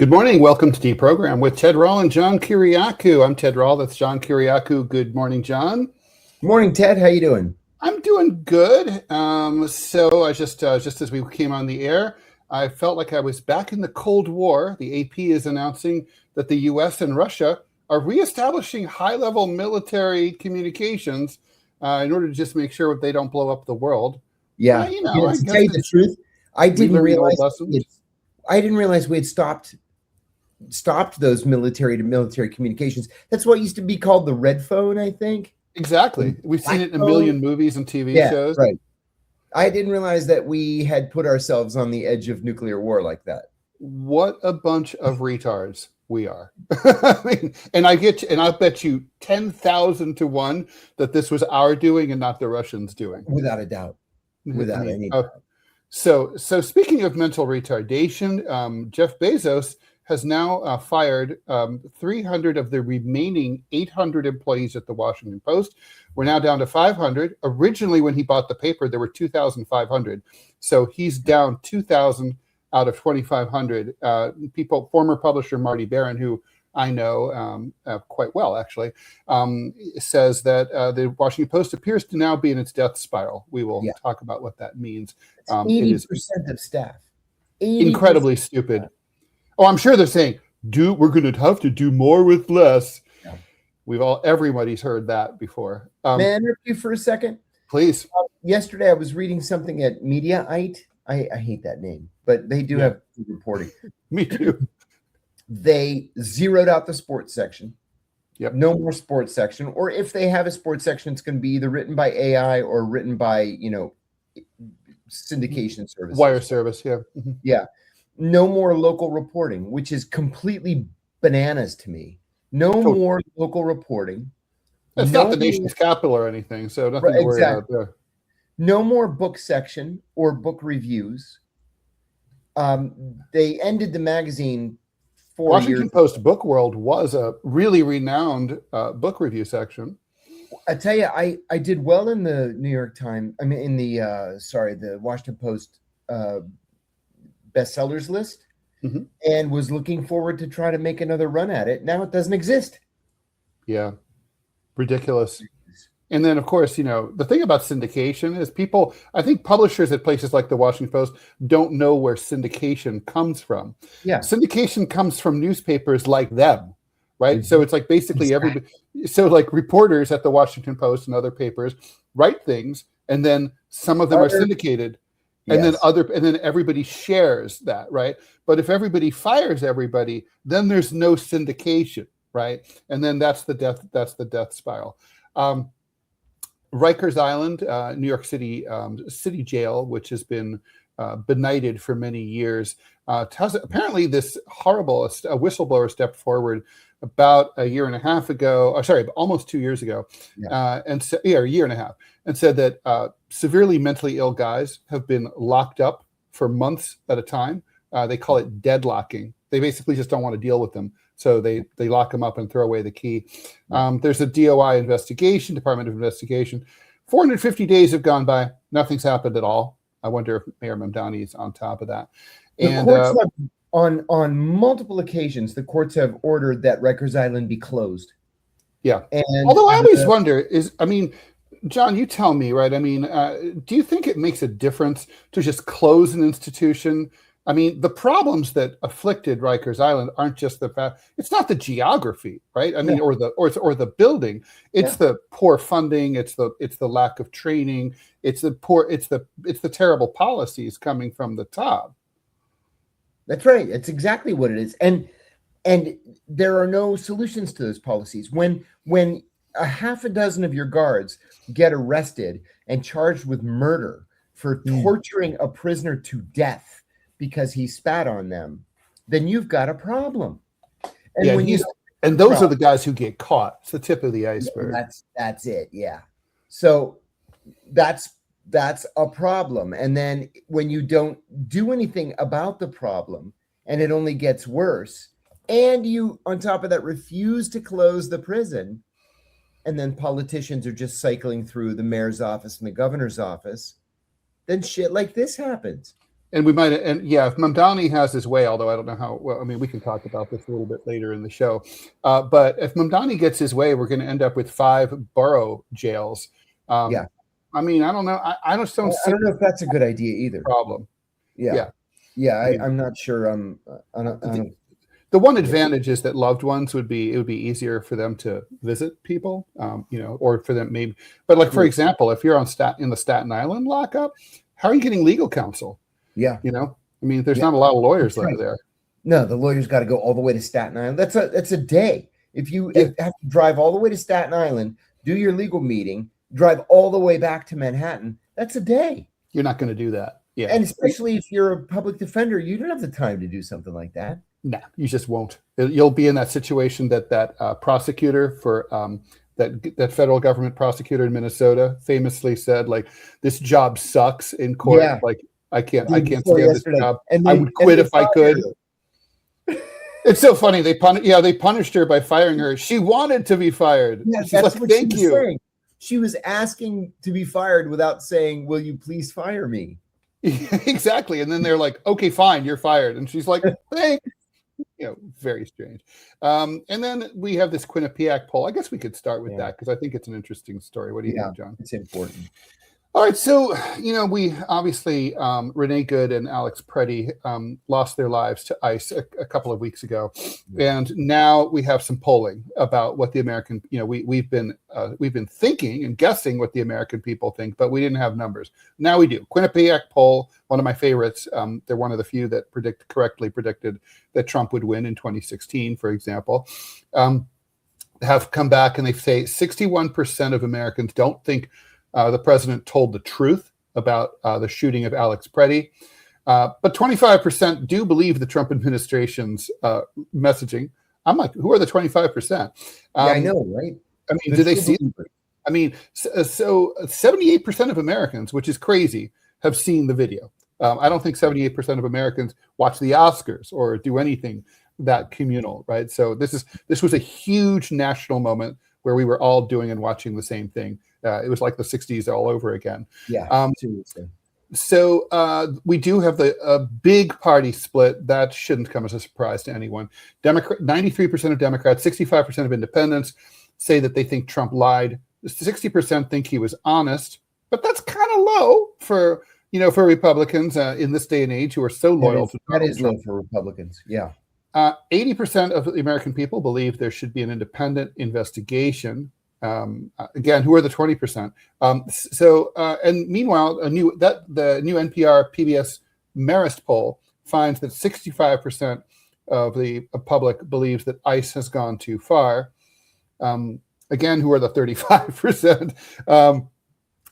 Good morning. Welcome to DeProgram with Ted Rall and John Kiriakou. I'm Ted Rall. That's John Kiriakou. Good morning, John. Good morning, Ted. How you doing? I'm doing good. So I just as we came on the air, I felt like I was back in the Cold War. The AP is announcing that the U.S. and Russia are reestablishing high-level military communications in order to just make sure they don't blow up the world. Yeah, to tell you the truth, I didn't realize we had stopped those military to military communications. That's what used to be called the red phone, I think. Exactly. We've seen it in a million movies and TV shows. Right. I didn't realize that we had put ourselves on the edge of nuclear war like that. What a bunch of retards we are. I mean, and I'll bet you 10,000 to 1 that this was our doing and not the Russians doing. Without a doubt. Without any doubt. So speaking of mental retardation, Jeff Bezos has now fired 300 of the remaining 800 employees at the Washington Post. We're now down to 500. Originally, when he bought the paper, there were 2,500. So he's down 2,000 out of 2,500 people. Former publisher Marty Barron, who I know quite well, actually, says that the Washington Post appears to now be in its death spiral. We will talk about what that means. 80% of staff. 80%. Incredibly stupid. Oh, I'm sure they're saying, we're going to have to do more with less. Yeah. Everybody's heard that before. May I interrupt you for a second? Please. Yesterday, I was reading something at Mediaite. I hate that name, but they do have good reporting. Me too. They zeroed out the sports section. Yep. No more sports section. Or if they have a sports section, it's going to be either written by AI or written by, syndication services. Wire service, yeah. Mm-hmm. Yeah. No more local reporting, which is completely bananas to me. No more local reporting. It's not the nation's capital or anything, so nothing to worry about there. No more book section or book reviews. They ended the magazine 4 years. Washington Post Book World was a really renowned book review section. I tell you, I did well in the New York Times. I mean, in the Washington Post bestsellers list, and was looking forward to try to make another run at it. Now it doesn't exist. Yeah, ridiculous. And then, of course, the thing about syndication is I think publishers at places like the Washington Post don't know where syndication comes from. Yeah. Syndication comes from newspapers like them, right? Mm-hmm. So it's like basically everybody. So like reporters at the Washington Post and other papers write things, and then some of them are syndicated. And then everybody shares that, right? But if everybody fires everybody, then there's no syndication, right? And then that's the death spiral. Rikers Island, New York City city jail, which has been benighted for many years, apparently this horrible whistleblower stepped forward about a year and a half ago, almost 2 years ago, a year and a half, and said that severely mentally ill guys have been locked up for months at a time. They call it deadlocking. They basically just don't want to deal with them. So they lock them up and throw away the key. There's a DOI investigation, Department of Investigation. 450 days have gone by. Nothing's happened at all. I wonder if Mayor Mamdani is on top of that. The courts have, on multiple occasions, the courts have ordered that Rikers Island be closed. Yeah. Although I always wonder John, you tell me, right? I mean, do you think it makes a difference to just close an institution? I mean, the problems that afflicted Rikers Island aren't just the fact. It's not the geography, right? I mean, or the building. It's the poor funding. It's the lack of training. It's the terrible policies coming from the top. That's right. It's exactly what it is. And there are no solutions to those policies. When a half a dozen of your guards get arrested and charged with murder for torturing a prisoner to death because he spat on them, then you've got a problem. And those are the guys who get caught. It's the tip of the iceberg. That's it. Yeah. So that's a problem. And then when you don't do anything about the problem and it only gets worse, and you, on top of that, refuse to close the prison, and then politicians are just cycling through the mayor's office and the governor's office, then shit like this happens. And we might, and yeah, if Mamdani has his way, although I don't know how well, I mean, we can talk about this a little bit later in the show. But if Mamdani gets his way, we're going to end up with 5 borough jails. Yeah. I mean, I don't know. I just don't I don't know if that's a good idea either. problem. Yeah. I'm not sure. The one advantage is that loved ones it would be easier for them to visit people, or for them maybe. But like, for example, if you're in the Staten Island lockup, how are you getting legal counsel? Yeah. I mean, there's not a lot of lawyers there. No, the lawyer's got to go all the way to Staten Island. That's a day. If you have to drive all the way to Staten Island, do your legal meeting, drive all the way back to Manhattan, that's a day. You're not going to do that. Yeah. And especially if you're a public defender, you don't have the time to do something like that. No, you just won't. You'll be in that situation that prosecutor for that federal government prosecutor in Minnesota famously said, like, this job sucks in court. Yeah. Like, I can't stand this job. I would quit if I could. It's so funny. They punished her by firing her. She wanted to be fired. Yeah, she's like, thank you. Saying. She was asking to be fired without saying, will you please fire me? Exactly. And then they're like, okay, fine, you're fired. And she's like, thanks. Very strange. And then we have this Quinnipiac poll. I guess we could start with that because I think it's an interesting story. What do you think, John? It's important. All right. So, we obviously, Renee Good and Alex Pretti lost their lives to ICE a couple of weeks ago. And now we have some polling about what the American, we've been thinking and guessing what the American people think, but we didn't have numbers. Now we do. Quinnipiac poll, one of my favorites. They're one of the few that correctly predicted that Trump would win in 2016, for example, have come back and they say 61% of Americans don't think the president told the truth about the shooting of Alex Pretti. But 25% do believe the Trump administration's messaging. I'm like, who are the 25%? I know, right? I mean, do they see it? I mean, so 78% of Americans, which is crazy, have seen the video. I don't think 78% of Americans watch the Oscars or do anything that communal, right? So this was a huge national moment where we were all doing and watching the same thing. It was like the 60s all over again. Yeah. So we do have a big party split. That shouldn't come as a surprise to anyone. 93% of Democrats, 65% of independents say that they think Trump lied. 60% think he was honest, but that's kind of low for Republicans in this day and age who are so loyal to Trump. That is low for Republicans. Yeah. 80% of the American people believe there should be an independent investigation. Again, who are the 20%? And meanwhile, the new NPR PBS Marist poll finds that 65% of the public believes that ICE has gone too far. Again, who are the 35%?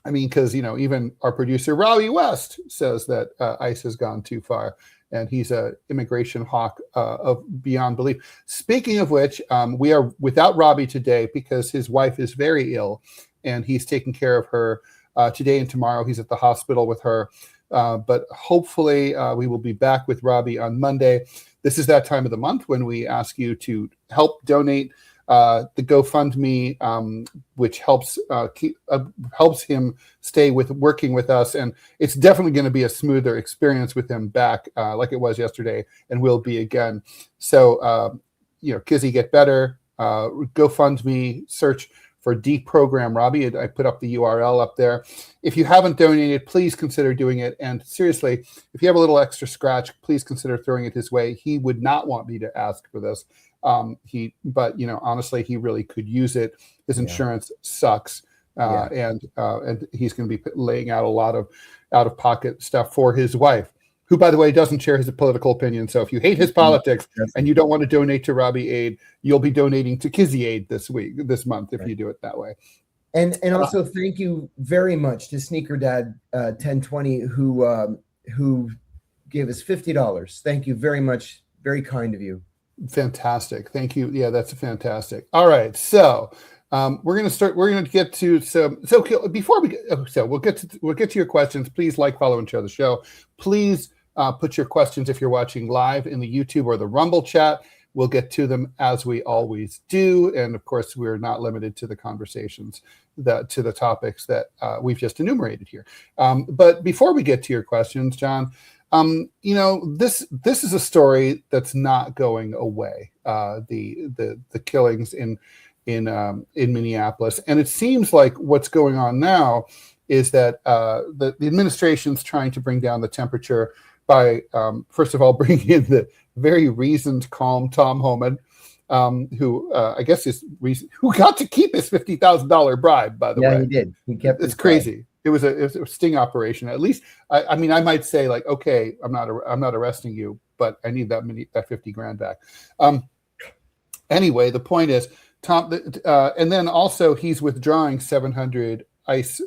I mean, because even our producer Robbie West says that ICE has gone too far, and he's an immigration hawk of beyond belief. Speaking of which, we are without Robbie today because his wife is very ill, and he's taking care of her today and tomorrow. He's at the hospital with her, but hopefully we will be back with Robbie on Monday. This is that time of the month when we ask you to help donate. The GoFundMe, which helps him stay working with us, and it's definitely going to be a smoother experience with him back, like it was yesterday, and will be again. So, Kizzy, get better. GoFundMe, search for DeProgram Robbie. I put up the URL up there. If you haven't donated, please consider doing it. And seriously, if you have a little extra scratch, please consider throwing it his way. He would not want me to ask for this. But honestly, he really could use it. His insurance sucks, and he's going to be laying out a lot of out-of-pocket stuff for his wife, who, by the way, doesn't share his political opinion. So if you hate his politics and you don't want to donate to Robbie Aid, you'll be donating to Kizzy Aid this month if you do it that way. And also thank you very much to Sneaker Dad 1020 who gave us $50. Thank you very much. Very kind of you. Fantastic. Thank you. Yeah, that's fantastic. All right. So we're going to get to before we we'll get to your questions. Please like, follow, and share the show. Please put your questions if you're watching live in the YouTube or the Rumble chat. We'll get to them as we always do. And of course, we're not limited to the conversations to the topics that we've just enumerated here. But before we get to your questions, John, This is a story that's not going away. The killings in Minneapolis, and it seems like what's going on now is that the administration's trying to bring down the temperature by first of all bringing in the very reasoned, calm Tom Homan, who I guess who got to keep his $50,000 bribe. By the way, he did. He kept. It's crazy. Bribe. It was a sting operation. At least, I mean, I might say like, okay, I'm not arresting you, but I need that $50,000 back. Anyway, the point is, Tom, and then also he's withdrawing 700 ICE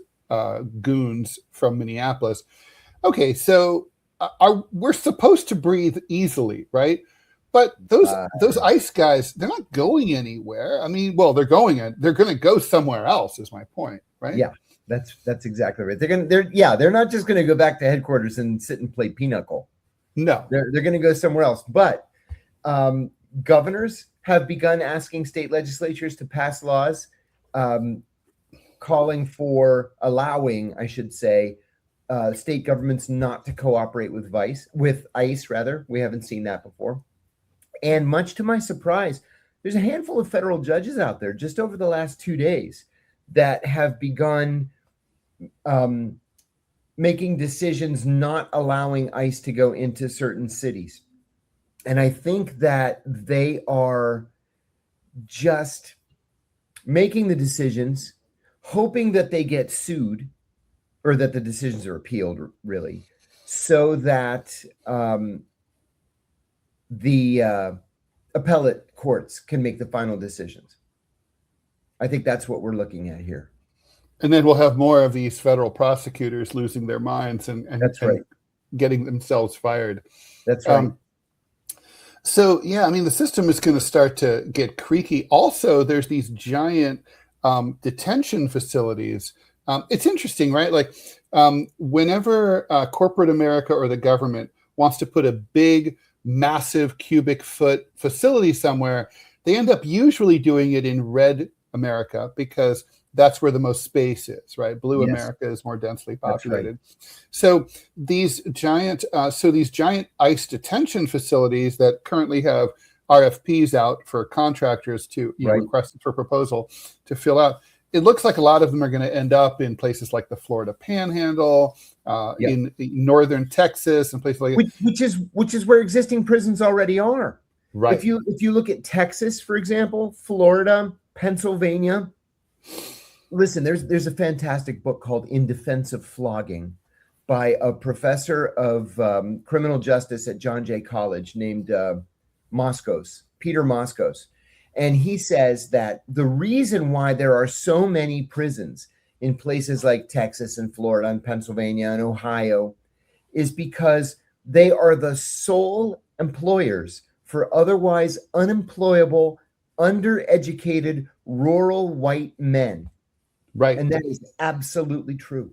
goons from Minneapolis. Okay, so we're supposed to breathe easily, right? But those ICE guys, they're not going anywhere. I mean, well, they're going to go somewhere else. Is my point, right? Yeah, that's exactly right. They're not just going to go back to headquarters and sit and play pinochle. No, they're going to go somewhere else. But governors have begun asking state legislatures to pass laws allowing, I should say, state governments not to cooperate with ICE. Rather, we haven't seen that before. And much to my surprise, there's a handful of federal judges out there just over the last 2 days that have begun making decisions not allowing ICE to go into certain cities. And I think that they are just making the decisions, hoping that they get sued or that the decisions are appealed, really, so that the appellate courts can make the final decisions. I think that's what we're looking at here. And then we'll have more of these federal prosecutors losing their minds and that's right. And getting themselves fired. That's right. So, yeah, I mean, the system is going to start to get creaky. Also, there's these giant detention facilities. It's interesting, right? Like whenever corporate America or the government wants to put a big, massive cubic foot facility somewhere, they end up usually doing it in red America because that's where the most space is, right? Blue America is more densely populated. Right. So these giant ICE detention facilities that currently have RFPs out for contractors to request for proposal to fill out, it looks like a lot of them are going to end up in places like the Florida Panhandle, in northern Texas, and places like which is where existing prisons already are. Right. If you look at Texas, for example, Florida, Pennsylvania. Listen, there's a fantastic book called In Defense of Flogging by a professor of criminal justice at John Jay College named Peter Moskos. And he says that the reason why there are so many prisons in places like Texas and Florida and Pennsylvania and Ohio is because they are the sole employers for otherwise unemployable, undereducated, rural white men. Right. And that is absolutely true.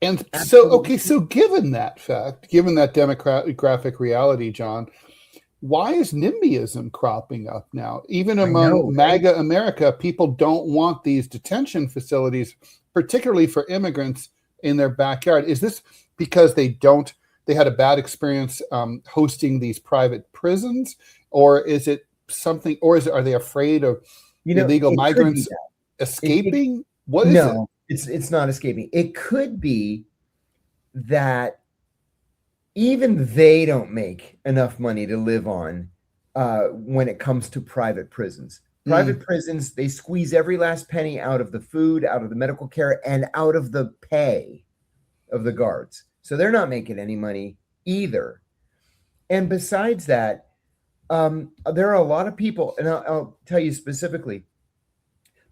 And so given that fact, given that demographic reality, John, why is NIMBYism cropping up now? Even among MAGA America, people don't want these detention facilities, particularly for immigrants, in their backyard. Is this because they had a bad experience hosting these private prisons? Or is it something, are they afraid of illegal migrants escaping? What is it? It's not escaping. It could be that even they don't make enough money to live on when it comes to private prisons. Private prisons, they squeeze every last penny out of the food, out of the medical care, and out of the pay of the guards. So they're not making any money either. And besides that, there are a lot of people, and I'll tell you specifically,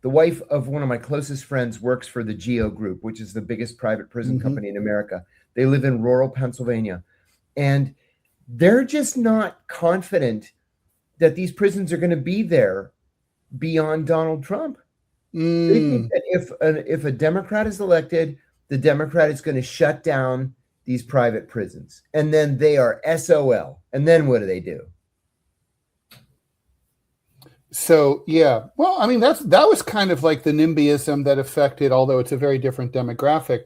the wife of one of my closest friends works for the GEO Group, which is the biggest private prison company in America. They live in rural Pennsylvania. And they're just not confident that these prisons are going to be there beyond Donald Trump. They think that if a Democrat is elected, the Democrat is going to shut down these private prisons. And then they are SOL. And then what do? So, yeah. Well, I mean, that was kind of like the NIMBYism that affected, although it's a very different demographic,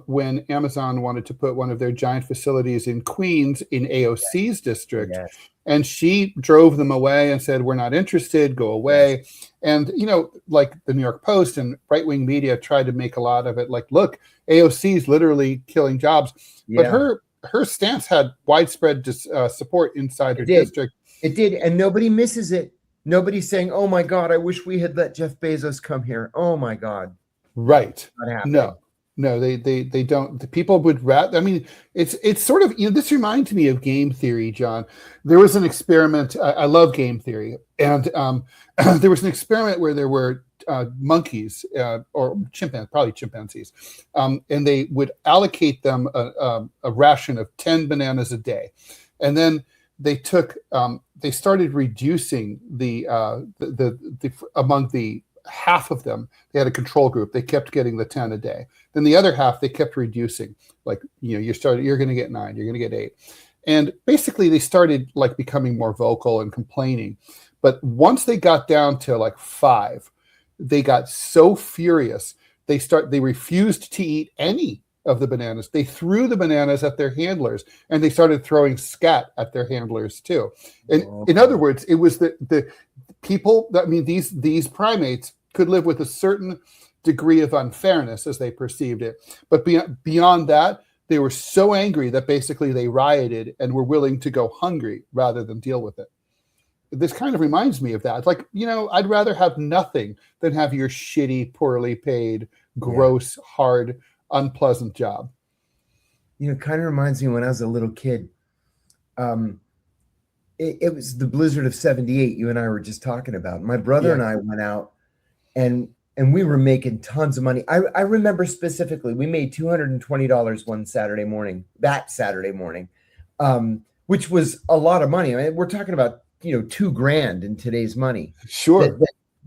when Amazon wanted to put one of their giant facilities in Queens in AOC's district. Yes. And she drove them away and said, we're not interested, go away. Yes. And, like the New York Post and right-wing media tried to make a lot of it. Like, look, AOC is literally killing jobs. Yeah. But her stance had widespread support inside her district. It did. And nobody misses it. Nobody's saying, oh, my God, I wish we had let Jeff Bezos come here. Oh, my God. Right. No, they don't. The people would rather. I mean, it's sort of, this reminds me of game theory, John. There was an experiment. I love game theory, and there was an experiment where there were monkeys or chimpanzees, and they would allocate them a ration of 10 bananas a day, and then they took they started reducing the among the half of them. They had a control group. They kept getting the 10 a day. Then the other half, they kept reducing. Like, you're going to get 9, you're going to get 8. And basically they started like becoming more vocal and complaining. But once they got down to like 5, they got so furious. They refused to eat any of the bananas. They threw the bananas at their handlers, and they started throwing scat at their handlers too. And in other words, it was the people that, these primates could live with a certain degree of unfairness as they perceived it. But beyond that, they were so angry that basically they rioted and were willing to go hungry rather than deal with it. This kind of reminds me of that. Like, I'd rather have nothing than have your shitty, poorly paid, gross, hard, unpleasant job. It kind of reminds me when I was a little kid. It was the blizzard of 78 you and I were just talking about. My brother and I went out and we were making tons of money. I remember specifically, we made $220 that Saturday morning, which was a lot of money. I mean, we're talking about, $2,000 in today's money. Sure.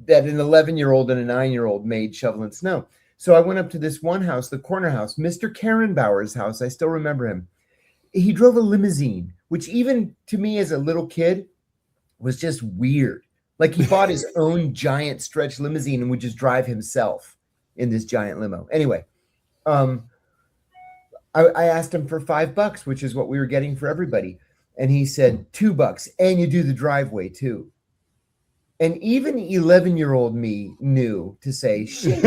That an 11-year-old and a 9-year-old made shoveling snow. So I went up to this one house, the corner house, Mr. Karen Bauer's house. I still remember him. He drove a limousine, which even to me as a little kid was just weird. Like, he bought his own giant stretch limousine and would just drive himself in this giant limo. Anyway, I asked him for $5, which is what we were getting for everybody. And he said $2, and you do the driveway too. And even 11-year-old me knew to say shit.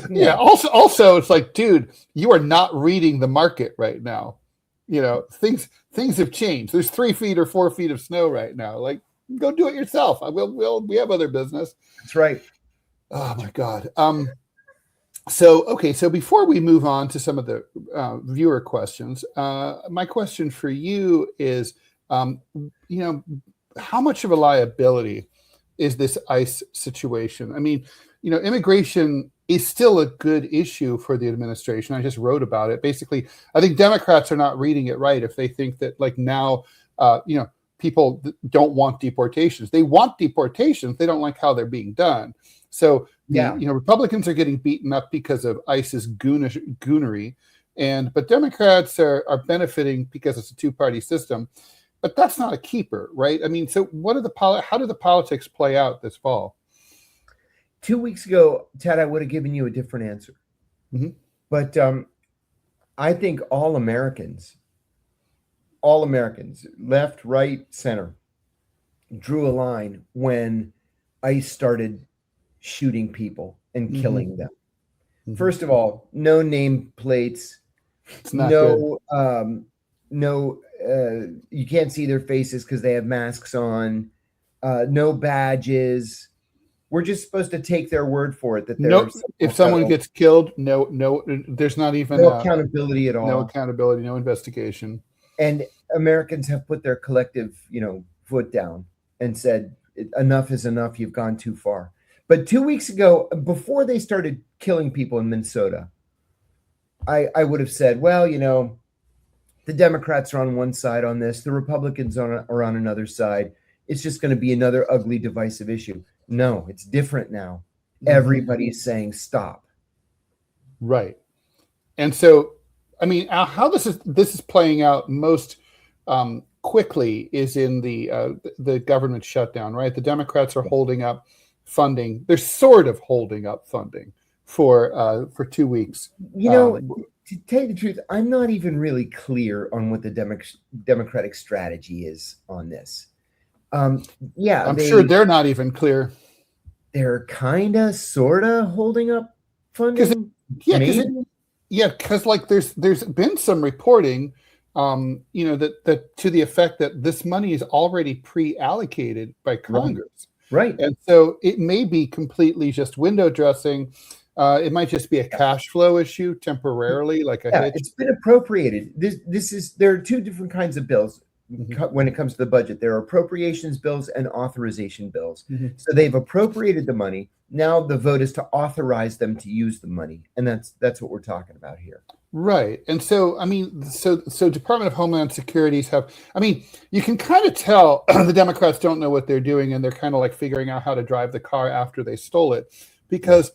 Yeah. Also, it's like, dude, you are not reading the market right now. Things have changed. There's 3 feet or 4 feet of snow right now. Like, go do it yourself. We have other business. That's right. Oh my God. So before we move on to some of the viewer questions, my question for you is, how much of a liability is this ICE situation? I mean, immigration is still a good issue for the administration. I just wrote about it. Basically, I think Democrats are not reading it right if they think that, like, now, people don't want deportations. They want deportations. They don't like how they're being done. So, Republicans are getting beaten up because of ICE's goonery, but Democrats are benefiting because it's a 2-party system. But that's not a keeper, right? I mean, so how do the politics play out this fall? 2 weeks ago, Ted, I would have given you a different answer. Mm-hmm. But I think all Americans, left, right, center, drew a line when ICE started shooting people and killing them. Mm-hmm. First of all, no name plates, you can't see their faces because they have masks on, no badges. We're just supposed to take their word for it that they're if someone gets killed, no, there's not even no accountability at all. No accountability, no investigation. And Americans have put their collective, foot down and said, enough is enough. You've gone too far. But 2 weeks ago, before they started killing people in Minnesota, I would have said, well, the Democrats are on one side on this. The Republicans are on another side. It's just going to be another ugly, divisive issue. No, it's different now. Everybody's saying stop. Right. And so, I mean, how this is playing out most quickly is in the government shutdown, right? The Democrats are holding up funding. They're sort of holding up funding for 2 weeks. To tell you the truth, I'm not even really clear on what the Democratic strategy is on this. I'm sure they're not even clear. They're kind of, sort of holding up funding. Because like there's been some reporting, that to the effect that this money is already pre-allocated by Congress, right? And so it may be completely just window dressing. It might just be a cash flow issue temporarily, like a hitch. It's been appropriated. There are two different kinds of bills when it comes to the budget. There are appropriations bills and authorization bills. So they've appropriated the money. Now the vote is to authorize them to use the money, and that's what we're talking about here. Right. And so, so Department of Homeland Securities you can kind of tell the Democrats don't know what they're doing, and they're kind of like figuring out how to drive the car after they stole it, because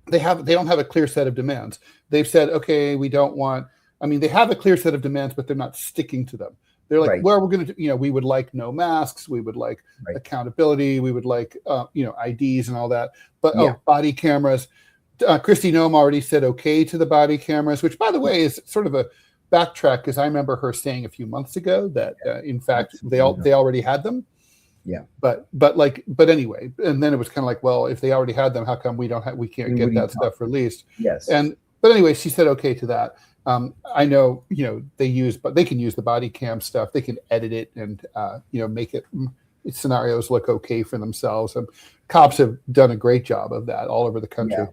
they don't have a clear set of demands. They've said, okay, we don't want, they have a clear set of demands, but they're not sticking to them. They're like, well, we're going to, we would like no masks. We would like accountability. We would like, IDs and all that. But body cameras. Kristi Noem already said okay to the body cameras, which, by the way, is sort of a backtrack, because I remember her saying a few months ago that, in fact, they already had them. Yeah. But anyway, and then it was kind of like, well, if they already had them, how come we can't get that stuff released? Yes. But anyway, she said okay to that. I know, but they can use the body cam stuff. They can edit it and, make scenarios look okay for themselves. And cops have done a great job of that all over the country.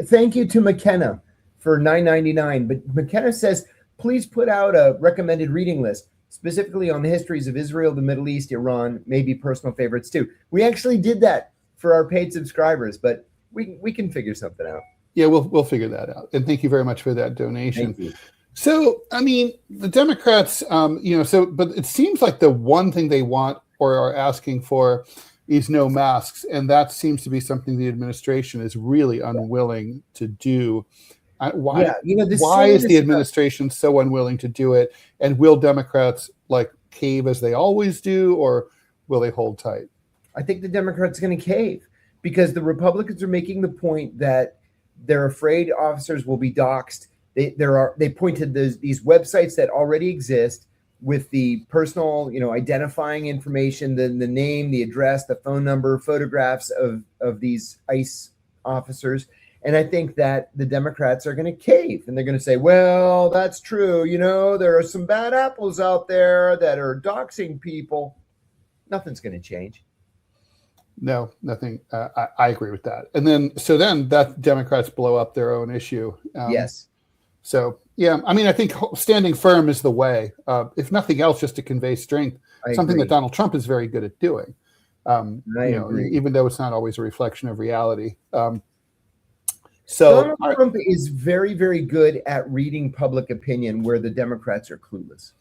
Thank you to McKenna for $9.99. But McKenna says, please put out a recommended reading list, specifically on the histories of Israel, the Middle East, Iran, maybe personal favorites too. We actually did that for our paid subscribers, but we can figure something out. Yeah, we'll figure that out. And thank you very much for that donation. Thank you. So, the Democrats, but it seems like the one thing they want or are asking for is no masks. And that seems to be something the administration is really unwilling to do. Why is the administration so unwilling to do it? And will Democrats cave as they always do, or will they hold tight? I think the Democrats are going to cave, because the Republicans are making the point that they're afraid officers will be doxxed. They point to these websites that already exist with the personal, identifying information, the name, the address, the phone number, photographs of these ICE officers. And I think that the Democrats are going to cave, and they're going to say, well, that's true. There are some bad apples out there that are doxing people. Nothing's going to change. No, nothing. I agree with that. And then that Democrats blow up their own issue. Yes. So, I think standing firm is the way, if nothing else, just to convey strength, something that Donald Trump is very good at doing, even though it's not always a reflection of reality. Donald Trump is very, very good at reading public opinion where the Democrats are clueless.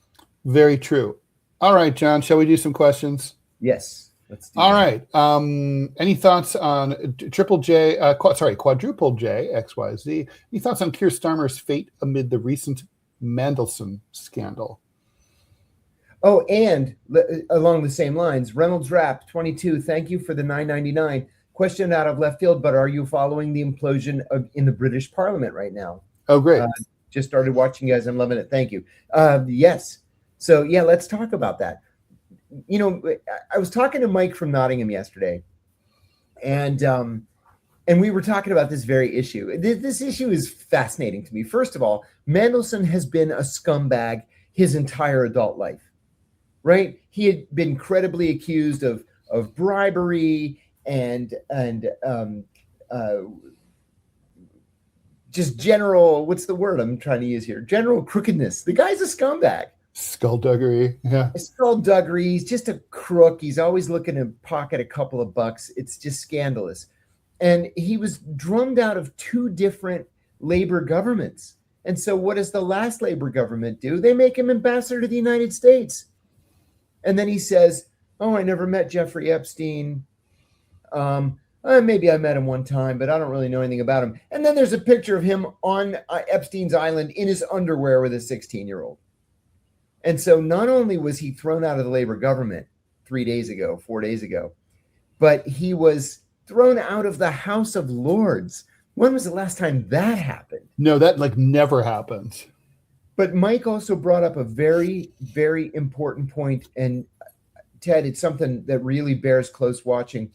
Very true. All right, John, shall we do some questions? Yes. Let's do All that. right. Any thoughts on quadruple J, XYZ? Any thoughts on Keir Starmer's fate amid the recent Mandelson scandal? Oh, and along the same lines, Reynolds Rap 22, thank you for the $9.99. Question out of left field, but are you following the implosion in the British Parliament right now? Oh, great. Just started watching, guys. I'm loving it. Thank you. Yes. So, let's talk about that. I was talking to Mike from Nottingham yesterday, and we were talking about this very issue. This issue is fascinating to me. First of all, Mandelson has been a scumbag his entire adult life, right? He had been credibly accused of bribery and just general, what's the word I'm trying to use here? General crookedness. The guy's a scumbag. Skullduggery. Yeah. Skullduggery. He's just a crook. He's always looking to pocket a couple of bucks. It's just scandalous. And he was drummed out of two different labor governments. And so what does the last labor government do? They make him ambassador to the United States. And then he says, oh, I never met Jeffrey Epstein. Maybe I met him one time, but I don't really know anything about him. And then there's a picture of him on Epstein's island in his underwear with a 16-year-old. And so not only was he thrown out of the labor government 4 days ago, but he was thrown out of the House of Lords. When was the last time that happened? No, that like never happens. But Mike also brought up a very, very important point. And Ted, it's something that really bears close watching.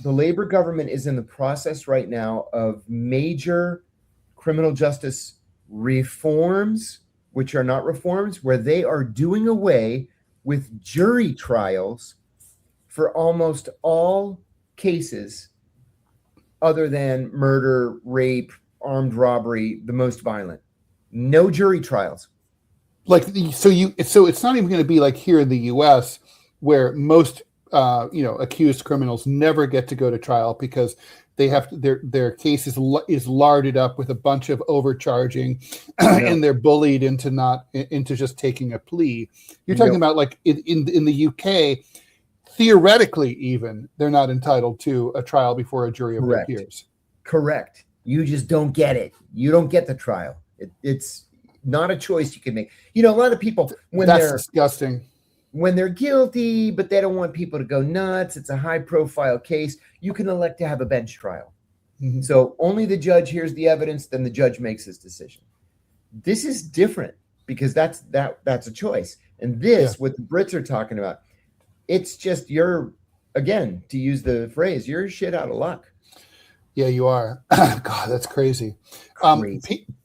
The Labor government is in the process right now of major criminal justice reforms, which are not reforms, where they are doing away with jury trials for almost all cases other than murder, rape, armed robbery, the most violent. No jury trials. Like so it's not even going to be like here in the US where most accused criminals never get to go to trial because they have their case is larded up with a bunch of overcharging and they're bullied into just taking a plea. You're talking about like in the UK, theoretically even they're not entitled to a trial before a jury of their peers. Correct. You just don't get it. You don't get the trial. It's not a choice you can make. A lot of people that's disgusting. When they're guilty, but they don't want people to go nuts, it's a high-profile case, you can elect to have a bench trial. Mm-hmm. So only the judge hears the evidence, then the judge makes his decision. This is different because that's a choice. And this, what the Brits are talking about, it's just again, to use the phrase, you're shit out of luck. Yeah, you are. God, that's crazy.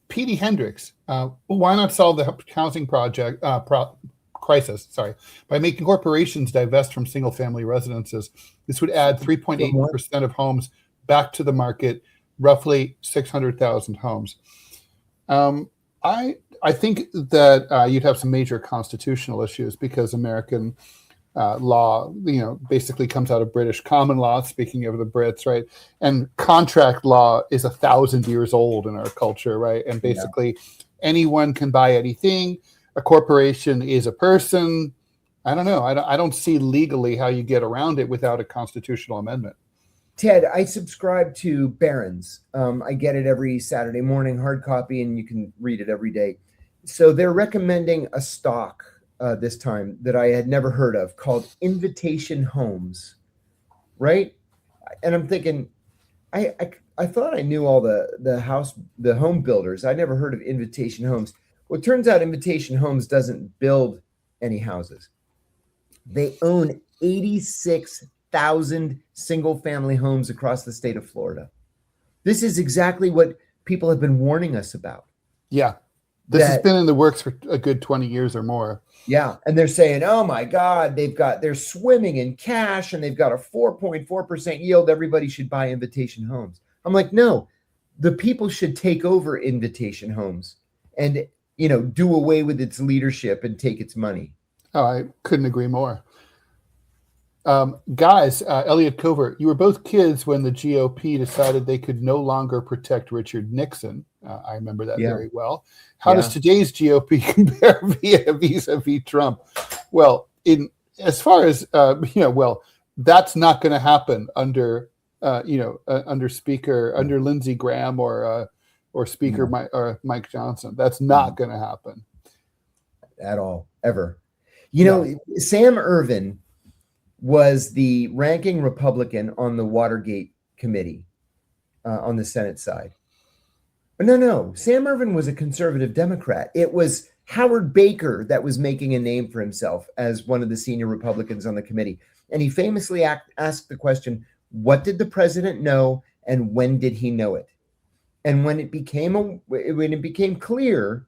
Petey Hendricks, why not solve the housing crisis, by making corporations divest from single-family residences? This would add 3.8% of homes back to the market, roughly 600,000 homes. I think that you'd have some major constitutional issues because American law, basically comes out of British common law, speaking of the Brits, right? And contract law is 1,000 years old in our culture, right? And basically anyone can buy anything. A corporation is a person. I don't know. I don't see legally how you get around it without a constitutional amendment. Ted, I subscribe to Barron's. I get it every Saturday morning, hard copy, and you can read it every day. So they're recommending a stock this time that I had never heard of called Invitation Homes, right? And I'm thinking, I thought I knew all the home builders. I never heard of Invitation Homes. Well, it turns out Invitation Homes doesn't build any houses. They own 86,000 single-family homes across the state of Florida. This is exactly what people have been warning us about. Yeah. This has been in the works for a good 20 years or more. Yeah. And they're saying, oh my God, they're swimming in cash and they've got a 4.4% yield. Everybody should buy Invitation Homes. I'm like, no, the people should take over Invitation Homes and, do away with its leadership and take its money. Oh, I couldn't agree more. Guys, Elliot Covert, you were both kids when the GOP decided they could no longer protect Richard Nixon. I remember that very well. How does today's GOP compare vis-a-vis Trump? Well, as far as that's not going to happen under under Lindsey Graham or Speaker Mike Johnson. That's not going to happen at all, ever. Sam Ervin was the ranking Republican on the Watergate committee on the Senate side. No. Sam Ervin was a conservative Democrat. It was Howard Baker that was making a name for himself as one of the senior Republicans on the committee. And he famously asked the question, what did the president know and when did he know it? And when it became clear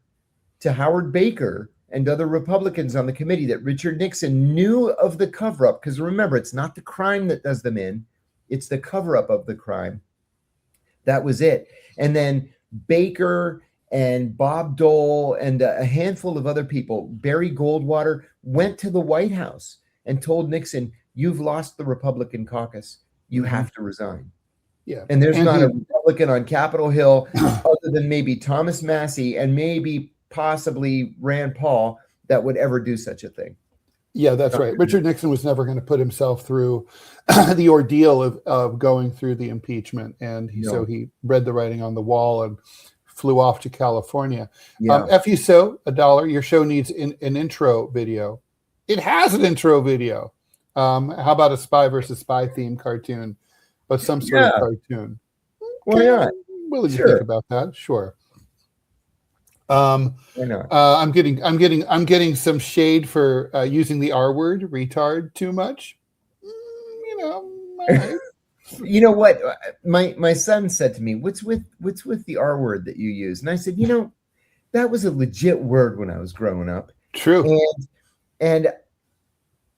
to Howard Baker and other Republicans on the committee that Richard Nixon knew of the cover-up, because remember, it's not the crime that does them in, it's the cover-up of the crime. That was it. And then Baker and Bob Dole and a handful of other people, Barry Goldwater, went to the White House and told Nixon, you've lost the Republican caucus. You have to resign. Yeah. And there's not a Republican on Capitol Hill other than maybe Thomas Massey and maybe possibly Rand Paul that would ever do such a thing. Yeah, that's right. Richard Nixon was never going to put himself through the ordeal of going through the impeachment. And so he read the writing on the wall and flew off to California. Yeah. F you so, $1. Your show needs an intro video. It has an intro video. How about a spy versus spy themed cartoon? but some sort of cartoon. Why not? Willing to think about that. Sure. Why not? I'm getting some shade for using the R word, retard, too much. All right. You know what? My son said to me, "What's with the R word that you use?" And I said, that was a legit word when I was growing up. True. And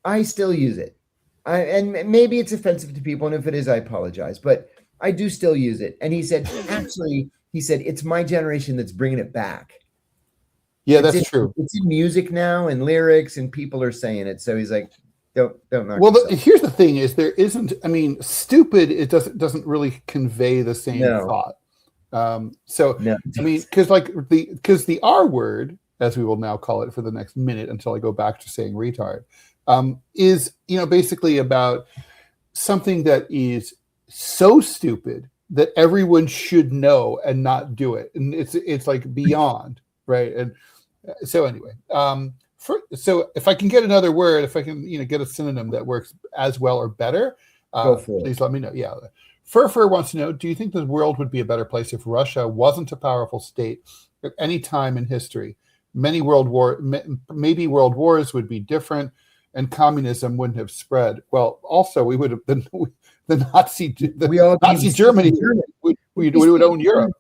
I still use it. And maybe it's offensive to people, and if it is, I apologize. But I do still use it. And he said, it's my generation that's bringing it back. Yeah, that's true. It's in music now and lyrics, and people are saying it. So he's like, don't knock Well, here's the thing: is there isn't. I mean, stupid. It doesn't really convey the same thought. So no. I mean, because the R word, as we will now call it for the next minute until I go back to saying retard, is basically about something that is so stupid that everyone should know and not do it, and it's like beyond right. And so anyway, so if I can get another word, if I can get a synonym that works as well or better, please let me know. Yeah. Fur wants to know, do you think the world would be a better place if Russia wasn't a powerful state at any time in history? Maybe world wars would be different and communism wouldn't have spread. Well, also we would have been the Nazi Germany would own Europe.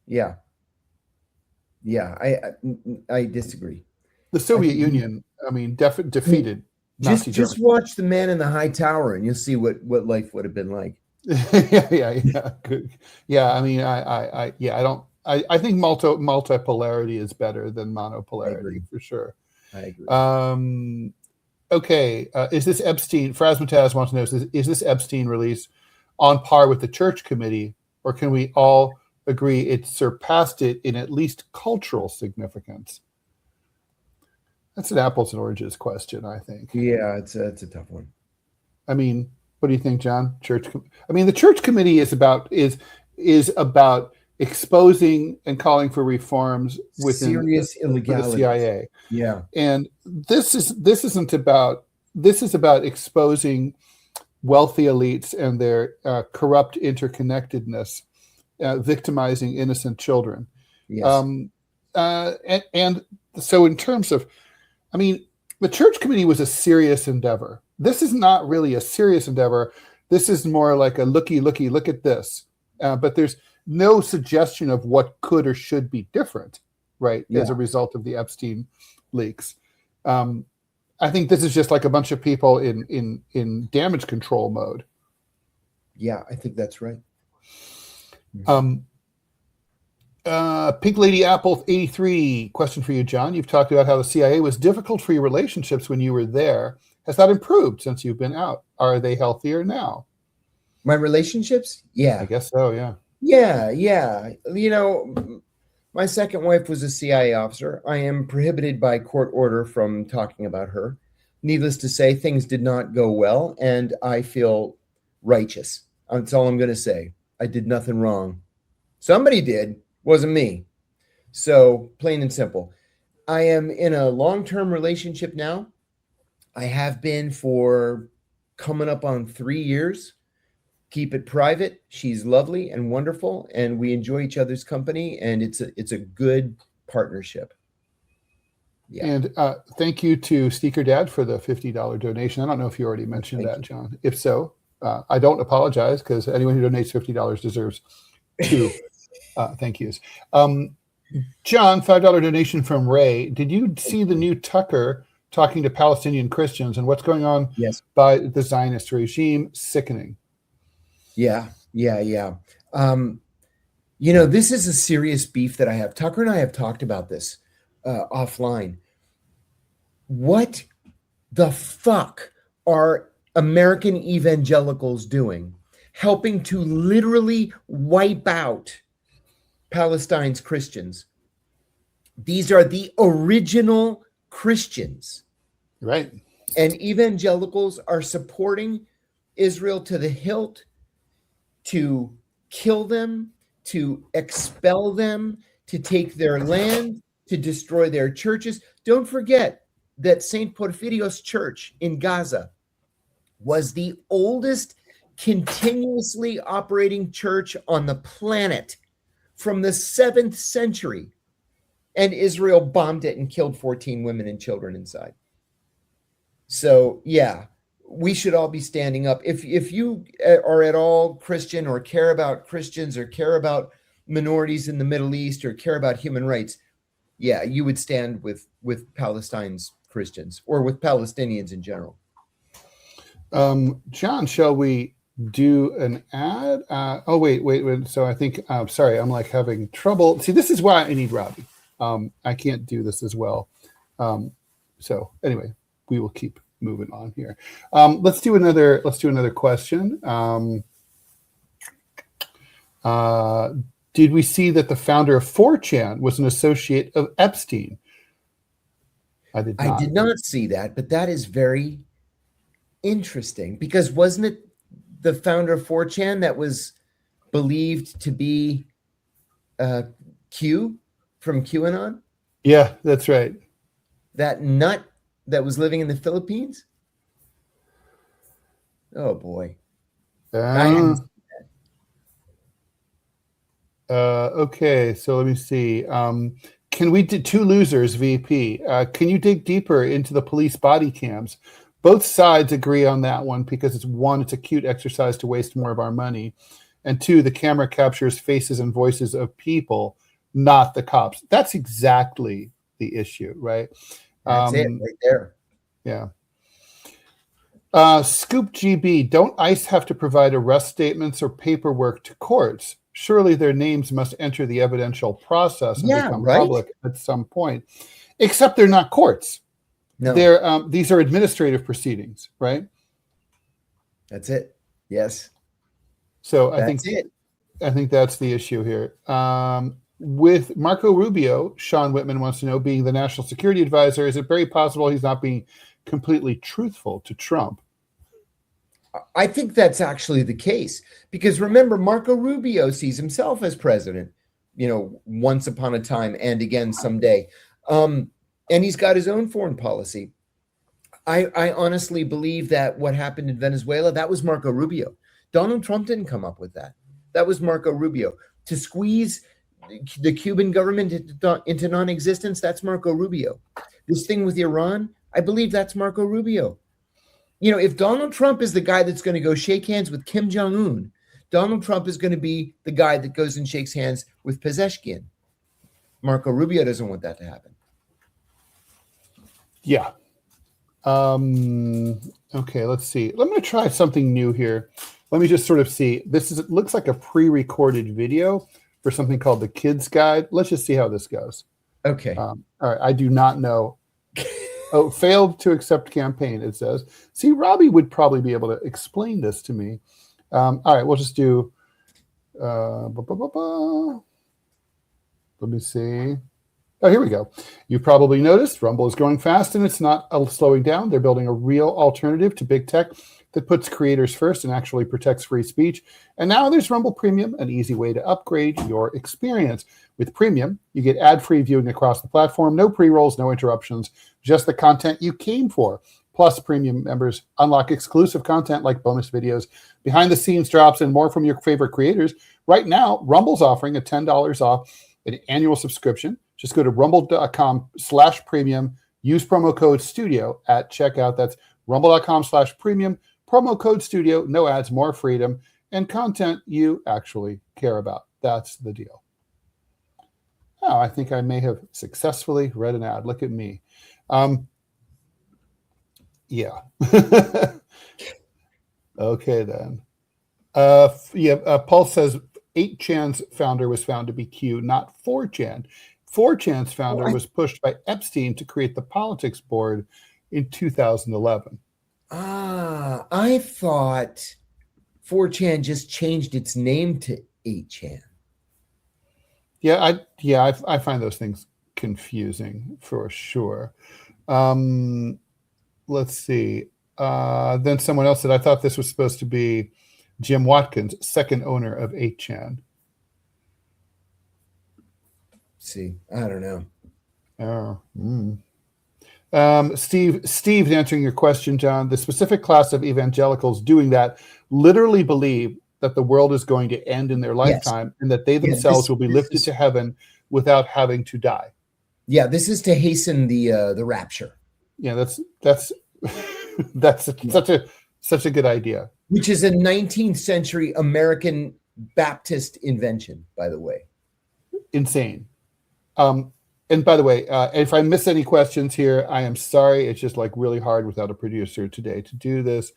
Yeah. I disagree. The Soviet Union, I mean, defeated Nazi Germany. Just watch The Man in the High Tower and you'll see what life would have been like. Yeah. Good. Yeah. I mean, I think multipolarity is better than monopolarity for sure. I agree. Okay. Is this Epstein? Frasmataz wants to know: is this Epstein release on par with the Church Committee, or can we all agree it surpassed it in at least cultural significance? That's an apples and oranges question, I think. Yeah, it's a tough one. I mean, what do you think, John? The Church Committee is about exposing and calling for reforms within serious illegality. The CIA. Yeah, and this is about exposing wealthy elites and their corrupt interconnectedness, victimizing innocent children. Yes. And so in terms of, the Church Committee was a serious endeavor. This is not really a serious endeavor. This is more like a look at this. But there's no suggestion of what could or should be different, right, as a result of the Epstein leaks. I think this is just like a bunch of people in damage control mode. Yeah, I think that's right. Pink Lady Apple 83, question for you, John. You've talked about how the CIA was difficult for your relationships when you were there. Has that improved since you've been out? Are they healthier now? My relationships? Yeah. I guess so, yeah. Yeah. My second wife was a CIA officer. I am prohibited by court order from talking about her. Needless to say, things did not go well, and I feel righteous. That's all I'm going to say. I did nothing wrong. Somebody did. Wasn't me. So, plain and simple. I am in a long-term relationship now. I have been for coming up on 3 years. Keep it private. She's lovely and wonderful, and we enjoy each other's company, and it's a good partnership. Yeah. And thank you to Sneaker Dad for the $50 donation. I don't know if you already mentioned that, John. If so, I don't apologize, because anyone who donates $50 deserves two thank yous. John, $5 donation from Ray. Did you see the new Tucker talking to Palestinian Christians and what's going on by the Zionist regime? Sickening. Yeah. This is a serious beef that I have. Tucker and I have talked about this offline. What the fuck are American evangelicals doing, helping to literally wipe out Palestine's Christians? These are the original Christians. Right. And evangelicals are supporting Israel to the hilt, to kill them, to expel them, to take their land, to destroy their churches. Don't forget that St. Porphyrios Church in Gaza was the oldest continuously operating church on the planet from the 7th century. And Israel bombed it and killed 14 women and children inside. So, yeah, we should all be standing up. If you are at all Christian or care about Christians or care about minorities in the Middle East or care about human rights, yeah, you would stand with Palestine's Christians or with Palestinians in general. John, shall we do an ad? Oh, wait. So I think, sorry, I'm like having trouble. See, this is why I need Robbie. I can't do this as well. So anyway, we will keep moving on here. Let's do another question. Did we see that the founder of 4chan was an associate of Epstein? I did not. I did not see that, but that is very interesting, because wasn't it the founder of 4chan that was believed to be Q from QAnon? Yeah, that's right. That nut that was living in the Philippines? Oh boy. Okay, so let me see. Can we do two losers, VP? Can you dig deeper into the police body cams? Both sides agree on that one because it's a cute exercise to waste more of our money. And 2, the camera captures faces and voices of people, not the cops. That's exactly the issue, right? That's it right there. Yeah. Scoop GB, don't ICE have to provide arrest statements or paperwork to courts? Surely their names must enter the evidential process and become public at some point. Except they're not courts. No. These are administrative proceedings, right? That's it. Yes. So I think that's the issue here. With Marco Rubio, Sean Whitman wants to know, being the national security advisor, is it very possible he's not being completely truthful to Trump? I think that's actually the case, because remember, Marco Rubio sees himself as president, once upon a time and again someday. And he's got his own foreign policy. I honestly believe that what happened in Venezuela, that was Marco Rubio. Donald Trump didn't come up with that. That was Marco Rubio. To squeeze the Cuban government into non-existence, that's Marco Rubio. This thing with Iran, I believe that's Marco Rubio. If Donald Trump is the guy that's going to go shake hands with Kim Jong-un, Donald Trump is going to be the guy that goes and shakes hands with Pezeshkian. Marco Rubio doesn't want that to happen. Yeah. Okay, let's see. I'm going to try something new here. Let me just sort of see. It looks like a pre-recorded video for something called the Kids Guide. Let's just see how this goes. Okay. All right. I do not know. Oh, failed to accept campaign, it says. See, Robbie would probably be able to explain this to me. All right, we'll just do. Let me see. Oh, here we go. You've probably noticed Rumble is growing fast and it's not slowing down. They're building a real alternative to big tech that puts creators first and actually protects free speech. And now there's Rumble Premium, an easy way to upgrade your experience. With Premium, you get ad-free viewing across the platform, no pre-rolls, no interruptions, just the content you came for. Plus, Premium members unlock exclusive content like bonus videos, behind-the-scenes drops, and more from your favorite creators. Right now, Rumble's offering a $10 off an annual subscription. Just go to rumble.com/premium. Use promo code STUDIO at checkout. That's rumble.com/premium. Promo code STUDIO. No ads, more freedom, and content you actually care about. That's the deal. Oh, I think I may have successfully read an ad. Look at me. Yeah. Okay, then. Paul says 8chan's founder was found to be Q, not 4chan. 4chan's founder was pushed by Epstein to create the politics board in 2011. I thought 4chan just changed its name to 8chan. Yeah, I find those things confusing for sure. Let's see. Then someone else said, I thought this was supposed to be Jim Watkins, second owner of 8chan. See, I don't know. Steve's answering your question, John. The specific class of evangelicals doing that literally believe that the world is going to end in their Yes. lifetime and that they themselves will be lifted to heaven without having to die. Yeah, this is to hasten the rapture. Yeah, that's such a good idea. Which is a 19th century American Baptist invention, by the way. Insane. And by the way, if I miss any questions here, I am sorry. It's just like really hard without a producer today to do this.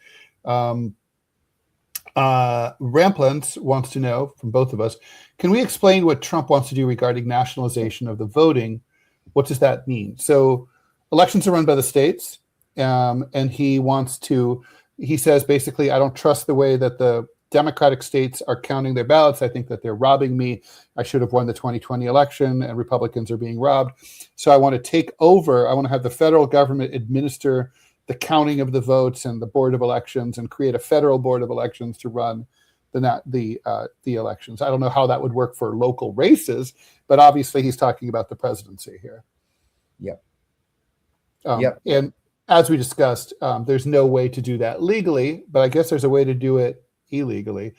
Ramplant wants to know from both of us, can we explain what Trump wants to do regarding nationalization of the voting? What does that mean? So elections are run by the states, and he says basically, I don't trust the way that the Democratic states are counting their ballots. I think that they're robbing me. I should have won the 2020 election, and Republicans are being robbed. So I want to take over. I want to have the federal government administer the counting of the votes and the board of elections, and create a federal board of elections to run the elections. I don't know how that would work for local races, but obviously he's talking about the presidency here. Yep. And as we discussed, there's no way to do that legally, but I guess there's a way to do it illegally.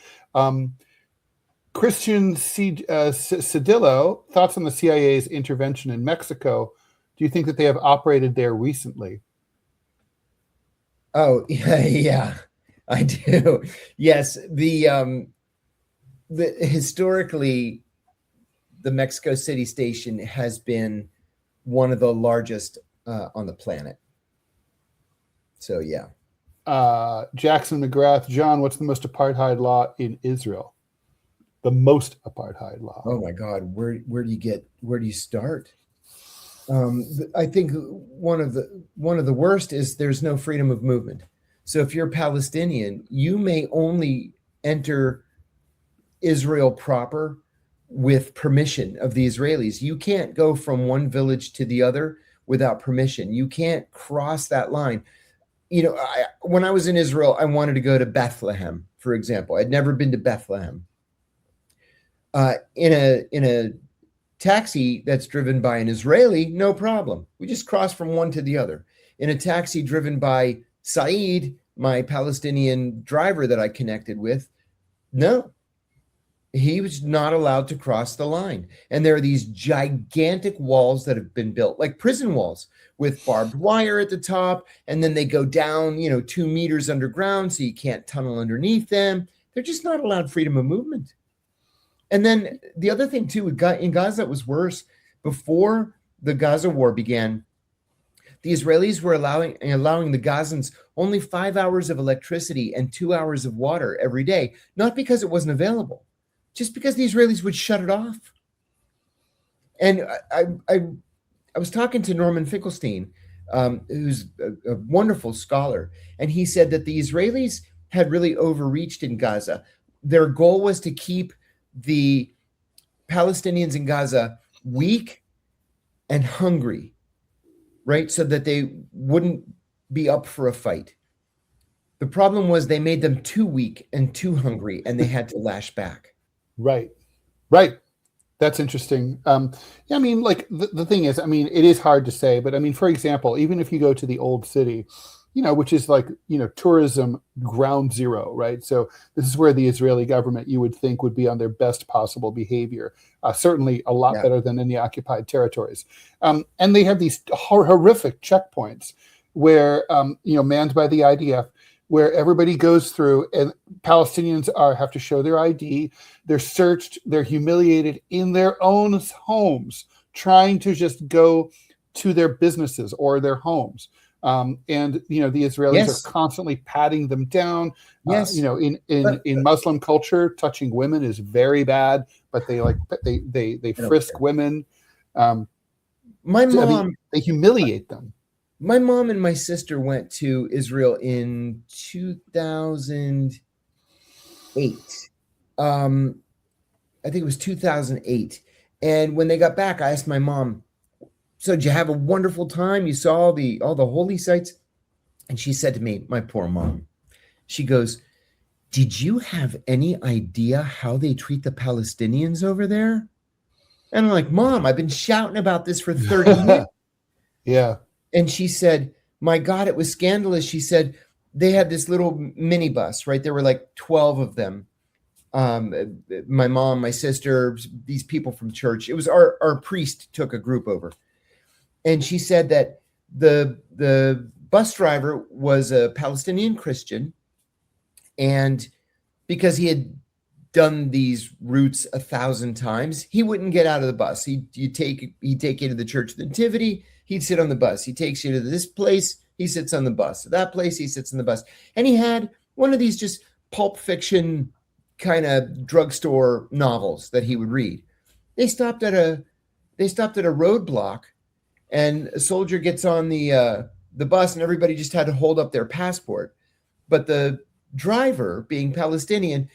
Christian Cedillo, thoughts on the CIA's intervention in Mexico. Do you think that they have operated there recently? Oh, yeah, I do. Yes, the historically, the Mexico City station has been one of the largest on the planet. So, yeah. Jackson McGrath, John, what's the most apartheid law in Israel? The most apartheid law. Oh my God, where do you start? I think one of the worst is there's no freedom of movement. So if you're Palestinian, you may only enter Israel proper with permission of the Israelis. You can't go from one village to the other without permission. You can't cross that line. You know, when I was in Israel, I wanted to go to Bethlehem, for example. I'd never been to Bethlehem. In a taxi that's driven by an Israeli, no problem. We just cross from one to the other. In a taxi driven by Saeed, my Palestinian driver that I connected with, no. He was not allowed to cross the line. And there are these gigantic walls that have been built, like prison walls, with barbed wire at the top, and then they go down, 2 meters underground, so you can't tunnel underneath them. They're just not allowed freedom of movement. And then the other thing too, in Gaza, it was worse. Before the Gaza war began, the Israelis were allowing the Gazans only 5 hours of electricity and 2 hours of water every day, not because it wasn't available, just because the Israelis would shut it off. And I was talking to Norman Finkelstein, who's a wonderful scholar, and he said that the Israelis had really overreached in Gaza. Their goal was to keep the Palestinians in Gaza weak and hungry, right? So that they wouldn't be up for a fight. The problem was they made them too weak and too hungry, and they had to lash back. Right. That's interesting. Yeah, I mean, like the thing is, I mean, it is hard to say, but I mean, for example, even if you go to the old city, which is like, tourism ground zero, right? So this is where the Israeli government, you would think, would be on their best possible behavior, certainly a lot better than in the occupied territories. And they have these horrific checkpoints where, manned by the IDF, where everybody goes through and Palestinians have to show their ID. They're searched, they're humiliated in their own homes, trying to just go to their businesses or their homes. And the Israelis are constantly patting them down. Yes. In Muslim culture, touching women is very bad, but they frisk women. My mom, they humiliate them. My mom and my sister went to Israel in 2008. I think it was 2008. And when they got back, I asked my mom, so did you have a wonderful time? You saw all the holy sites? And she said to me, my poor mom, she goes, did you have any idea how they treat the Palestinians over there? And I'm like, Mom, I've been shouting about this for 30 years. Yeah. And she said, my God, it was scandalous. She said, they had this little minibus, right? There were like 12 of them. My mom, my sister, these people from church. It was our priest took a group over. And she said that the bus driver was a Palestinian Christian. And because he had done these routes 1,000 times, he wouldn't get out of the bus. He'd take you to the Church of the Nativity, he'd sit on the bus. He takes you to this place, he sits on the bus. That place, he sits on the bus. And he had one of these just pulp fiction kind of drugstore novels that he would read. They stopped at a roadblock, and a soldier gets on the bus, and everybody just had to hold up their passport. But the driver, being Palestinian,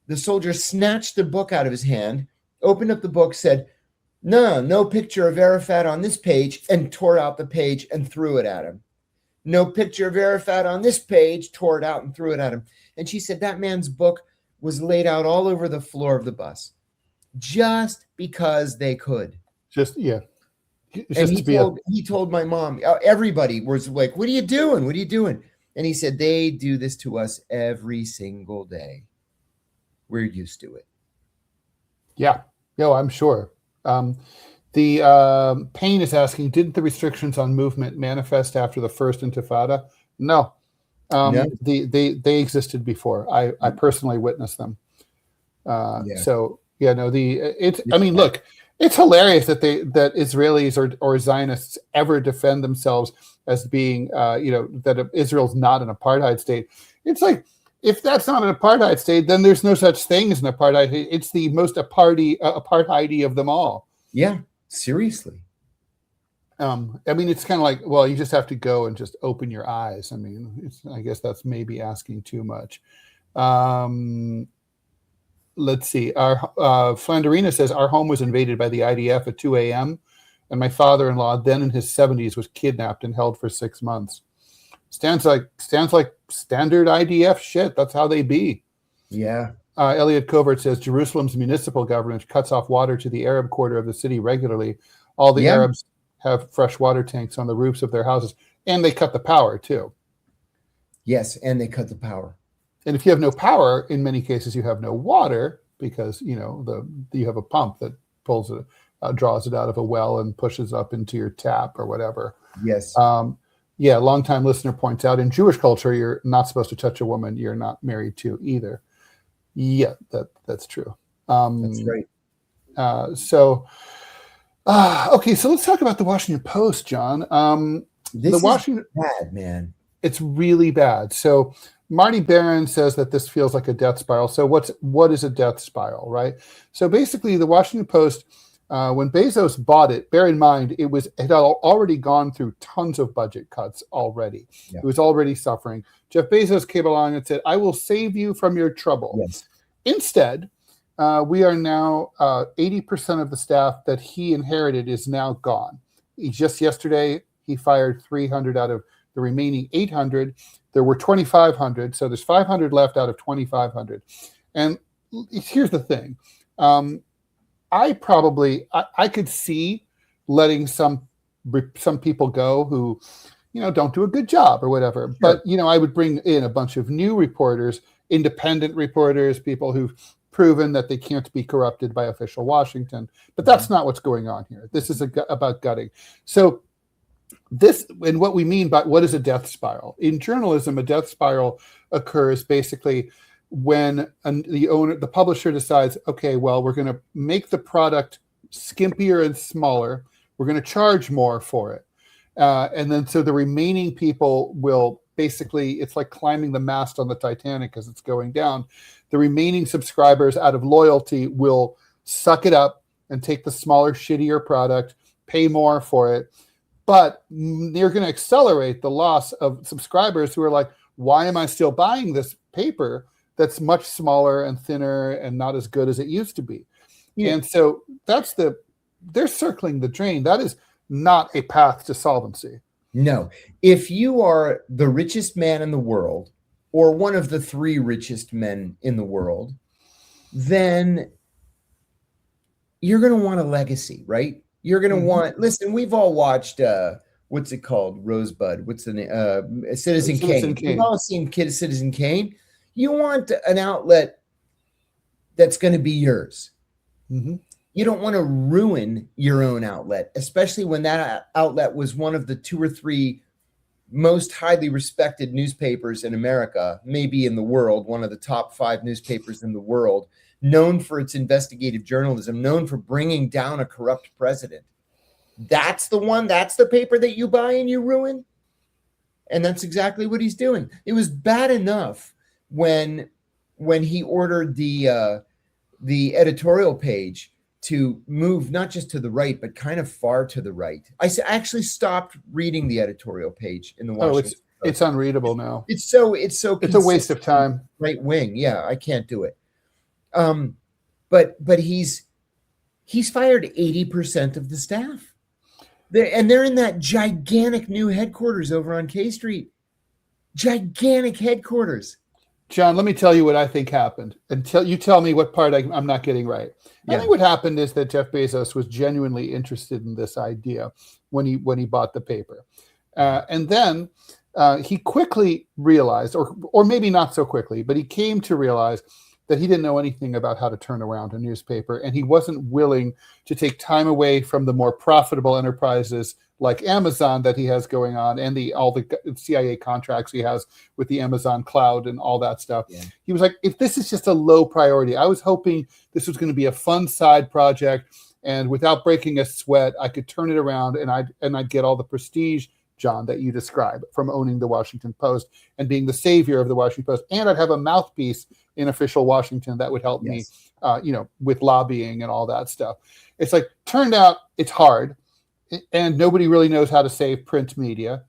the soldier snatched the book out of his hand, opened up the book, said, no picture of Arafat on this page, and tore out the page and threw it at him. No picture of Arafat on this page, tore it out and threw it at him. And she said that man's book was laid out all over the floor of the bus just because they could. He told my mom, everybody was like, what are you doing? What are you doing? And he said, they do this to us every single day. We're used to it. Yeah. No, I'm sure. The Payne is asking, didn't the restrictions on movement manifest after the first Intifada? No. No. They existed before. I personally witnessed them. So yeah, no, look, it's hilarious that Israelis or Zionists ever defend themselves as being, that Israel's not an apartheid state. It's like, if that's not an apartheid state, then there's no such thing as an apartheid. It's the most apartheidy of them all. Yeah, seriously. It's kind of like, well, you just have to go and just open your eyes. I guess that's maybe asking too much. Let's see. Our Flanderina says, our home was invaded by the IDF at 2 a.m. and my father-in-law, then in his 70s, was kidnapped and held for 6 months. Sounds like standard IDF shit. That's how they be. Yeah. Elliot Covert says, Jerusalem's municipal government cuts off water to the Arab quarter of the city regularly. All the Arabs have fresh water tanks on the roofs of their houses, and they cut the power too. Yes, and they cut the power. And if you have no power, in many cases you have no water because you have a pump that pulls it, draws it out of a well and pushes up into your tap or whatever. Yes. Longtime listener points out, in Jewish culture, you're not supposed to touch a woman you're not married to either. Yeah, that's true. That's right. Okay, so let's talk about the Washington Post, John. This is bad, man. It's really bad. So Marty Barron says that this feels like a death spiral. So what is a death spiral, right? So basically, the Washington Post, when Bezos bought it, bear in mind, it had already gone through tons of budget cuts already. Yeah. It was already suffering. Jeff Bezos came along and said, I will save you from your trouble. Yes. Instead, we are now 80% of the staff that he inherited is now gone. Just yesterday, he fired 300 out of the remaining 800. There were 2,500, so there's 500 left out of 2,500. And here's the thing. I could see letting some people go who, don't do a good job or whatever. Sure. But, I would bring in a bunch of new reporters, independent reporters, people who've proven that they can't be corrupted by official Washington. But that's not what's going on here. This is about gutting. So and what we mean by what is a death spiral? In journalism, a death spiral occurs basically when the publisher decides, okay, well, we're going to make the product skimpier and smaller. We're going to charge more for it. And then so the remaining people will basically, it's like climbing the mast on the Titanic as it's going down. The remaining subscribers, out of loyalty, will suck it up and take the smaller, shittier product, pay more for it. But they're going to accelerate the loss of subscribers who are like, why am I still buying this paper that's much smaller and thinner and not as good as it used to be? Yeah. And so they're circling the drain. That is not a path to solvency. No. If you are the richest man in the world, or one of the 3 richest men in the world, then you're going to want a legacy, right? You're going to want, listen, we've all watched what's it called? Rosebud. What's the name? Citizen Citizen Kane. We've Kane. all seen Citizen Kane. You want an outlet that's going to be yours. Mm-hmm. You don't want to ruin your own outlet, especially when that outlet was one of the 2 or 3 most highly respected newspapers in America, maybe in the world, one of the top 5 newspapers in the world, known for its investigative journalism, known for bringing down a corrupt president. That's the paper that you buy and you ruin. And that's exactly what he's doing. It was bad enough when he ordered the editorial page to move not just to the right, but kind of far to the right. I actually stopped reading the editorial page in the Washington Post. It's unreadable now. It's a waste of time. Right wing. Yeah, I can't do it. But he's fired 80% of the staff. They're in that gigantic new headquarters over on K Street. Gigantic headquarters. John, let me tell you what I think happened. You tell me what part I'm not getting right. Yeah. I think what happened is that Jeff Bezos was genuinely interested in this idea when he bought the paper. And then he quickly realized, or maybe not so quickly, but he came to realize that he didn't know anything about how to turn around a newspaper, and he wasn't willing to take time away from the more profitable enterprises like Amazon that he has going on, and all the CIA contracts he has with the Amazon cloud and all that stuff. Yeah. He was like, if this is just a low priority, I was hoping this was going to be a fun side project, and without breaking a sweat, I could turn it around and I'd get all the prestige, John, that you describe from owning the Washington Post and being the savior of the Washington Post. And I'd have a mouthpiece in official Washington that would help me, with lobbying and all that stuff. It's like, turned out it's hard. And nobody really knows how to save print media,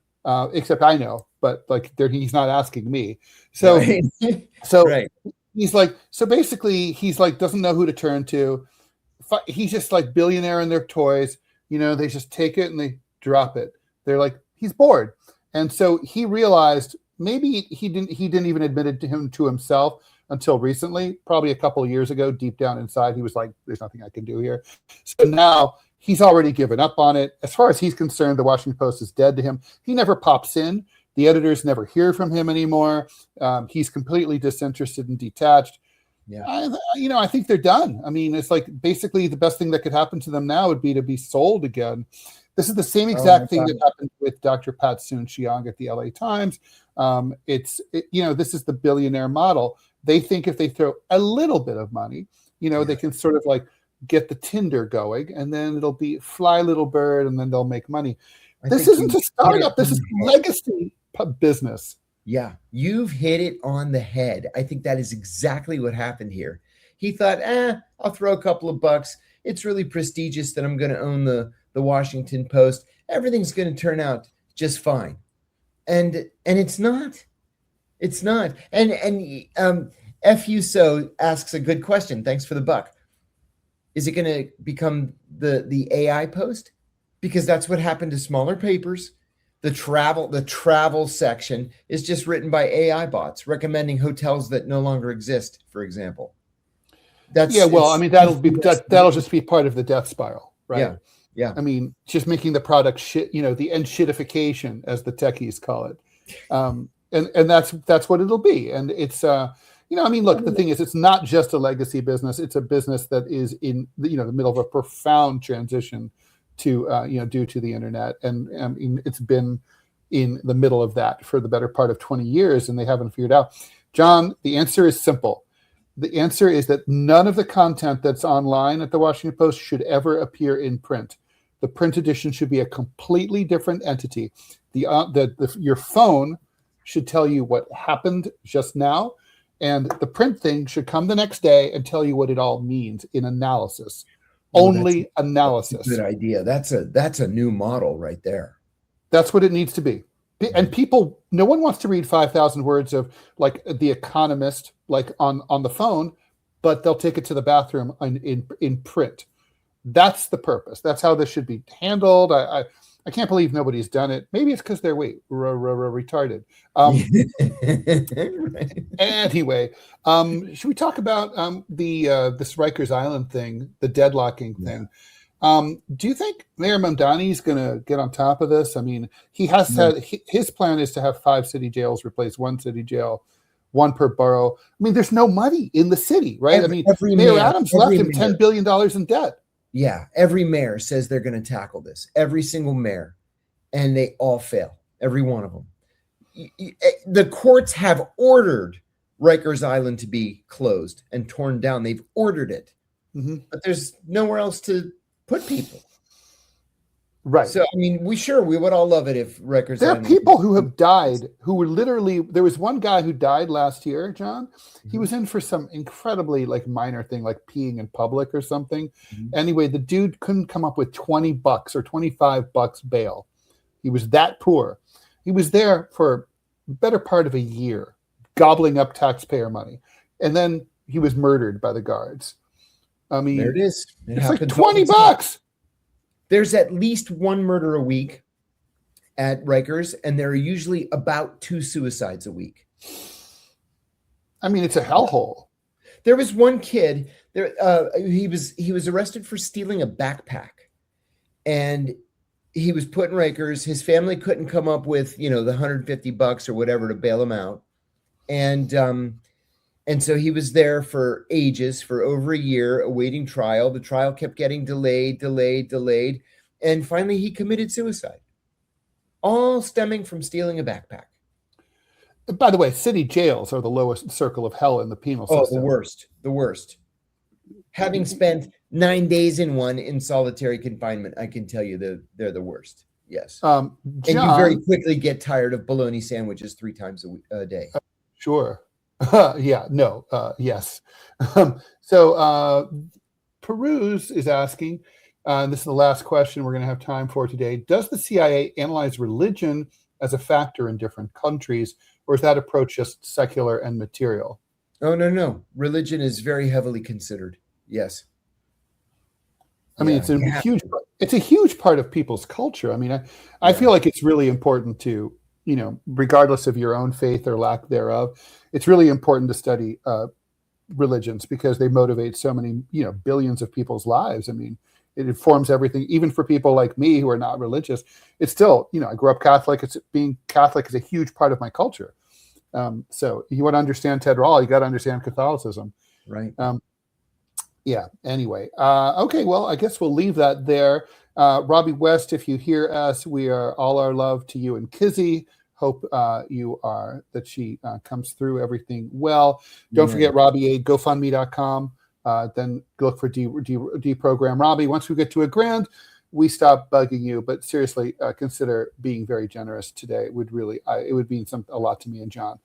except I know. But he's not asking me. So, right. Right. He's like, so basically, he's like, doesn't know who to turn to. He's just like billionaire in their toys. They just take it and they drop it. They're like, he's bored, and so he realized maybe he didn't even admit it to himself until recently, probably a couple of years ago. Deep down inside, he was like, "There's nothing I can do here." So now he's already given up on it. As far as he's concerned, the Washington Post is dead to him. He never pops in. The editors never hear from him anymore. He's completely disinterested and detached. Yeah, I think they're done. I mean, it's like basically the best thing that could happen to them now would be to be sold again. This is the same exact thing that happened with Dr. Pat Soon-Shiong at the LA Times. This is the billionaire model. They think if they throw a little bit of money, they can sort of like get the Tinder going, and then it'll be fly little bird, and then they'll make money. This isn't a startup. This is legacy business. Yeah, you've hit it on the head. I think that is exactly what happened here. He thought, I'll throw a couple of bucks. It's really prestigious that I'm going to own the Washington Post. Everything's going to turn out just fine. And it's not. It's not. And F.U. So asks a good question. Thanks for the buck. Is it going to become the AI Post? Because that's what happened to smaller papers. The travel section is just written by AI bots recommending hotels that no longer exist, for example. That'll just be part of the death spiral, right? Yeah. Yeah. I mean, just making the product shit, the end shitification, as the techies call it. And that's what it'll be. And it's, look, the thing is, it's not just a legacy business. It's a business that is in, the middle of a profound transition to, due to the internet. And it's been in the middle of that for the better part of 20 years, and they haven't figured out. John, the answer is simple. The answer is that none of the content that's online at the Washington Post should ever appear in print. The print edition should be a completely different entity. Your phone should tell you what happened just now, and the print thing should come the next day and tell you what it all means in analysis. Only analysis. That's a good idea. That's a new model right there. That's what it needs to be. And people, no one wants to read 5,000 words of like The Economist, like on the phone, but they'll take it to the bathroom in print. That's the purpose. That's how this should be handled. I can't believe nobody's done it. Maybe it's because they're retarded. Anyway, should we talk about this Rikers Island thing, the deadlocking thing? Do you think Mayor Mamdani is going to get on top of this? I mean, he has said his plan is to have 5 city jails replace 1 city jail, 1 per borough. I mean, there's no money in the city, right? Mayor Adams left him $10 billion in debt. Yeah, every mayor says they're going to tackle this. Every single mayor, and they all fail. Every one of them. The courts have ordered Rikers Island to be closed and torn down. They've ordered it, but there's nowhere else to put people. Right. So, I mean, we would all love it if Rikers There Island. Are people who have died who were literally, there was one guy who died last year, John. He was in for some incredibly minor thing, like peeing in public or something. Anyway, the dude couldn't come up with $20 or $25 bail. He was that poor. He was there for the better part of a year, gobbling up taxpayer money. And then he was murdered by the guards. I mean, there it is. It's like $20. There's at least 1 murder a week at Rikers, and there are usually about 2 suicides a week. I mean, it's a hellhole. There was one kid there. He was arrested for stealing a backpack, and he was put in Rikers. His family couldn't come up with the $150 or whatever to bail him out, and so he was there for ages, for over a year, awaiting trial. The trial kept getting delayed. And finally, he committed suicide, all stemming from stealing a backpack. By the way, city jails are the lowest circle of hell in the penal system. Oh, the worst. Having spent 9 days in one in solitary confinement, I can tell you they're the worst. Yes. John, and you very quickly get tired of bologna sandwiches 3 times a day. Sure. Yes. So Peruse is asking, and this is the last question we're going to have time for today. Does the CIA analyze religion as a factor in different countries, or is that approach just secular and material? Oh, no. Religion is very heavily considered. Yes. I mean, it's a huge part of people's culture. I mean, I feel like it's really important to, regardless of your own faith or lack thereof, it's really important to study religions because they motivate so many, billions of people's lives. I mean, it informs everything, even for people like me who are not religious. It's still, I grew up Catholic. Being Catholic is a huge part of my culture. So you want to understand Ted Rall, you got to understand Catholicism. Right. Anyway. Okay. Well, I guess we'll leave that there. Robbie West, if you hear us, we are all our love to you and Kizzy. Hope that she comes through everything well. Don't forget Robbie, GoFundMe.com. Then look for DeProgram Robbie. Once we get to $1,000, we stop bugging you. But seriously, consider being very generous today. It would mean a lot to me and John.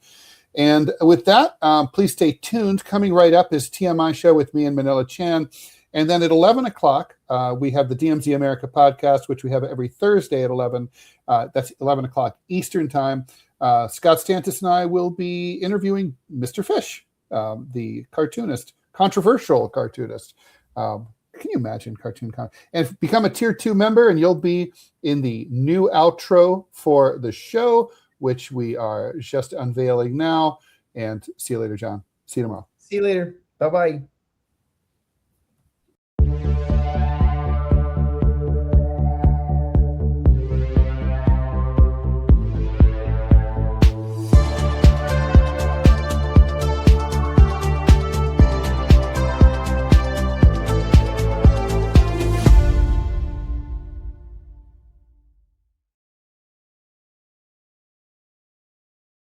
And with that, please stay tuned. Coming right up is TMI Show with me and Manila Chan. And then at 11 o'clock, we have the DMZ America podcast, which we have every Thursday at 11. That's 11 o'clock Eastern time. Scott Stantis and I will be interviewing Mr. Fish, the cartoonist, controversial cartoonist. Can you imagine and become a tier 2 member, and you'll be in the new outro for the show, which we are just unveiling now. And see you later, John. See you tomorrow. See you later. Bye-bye.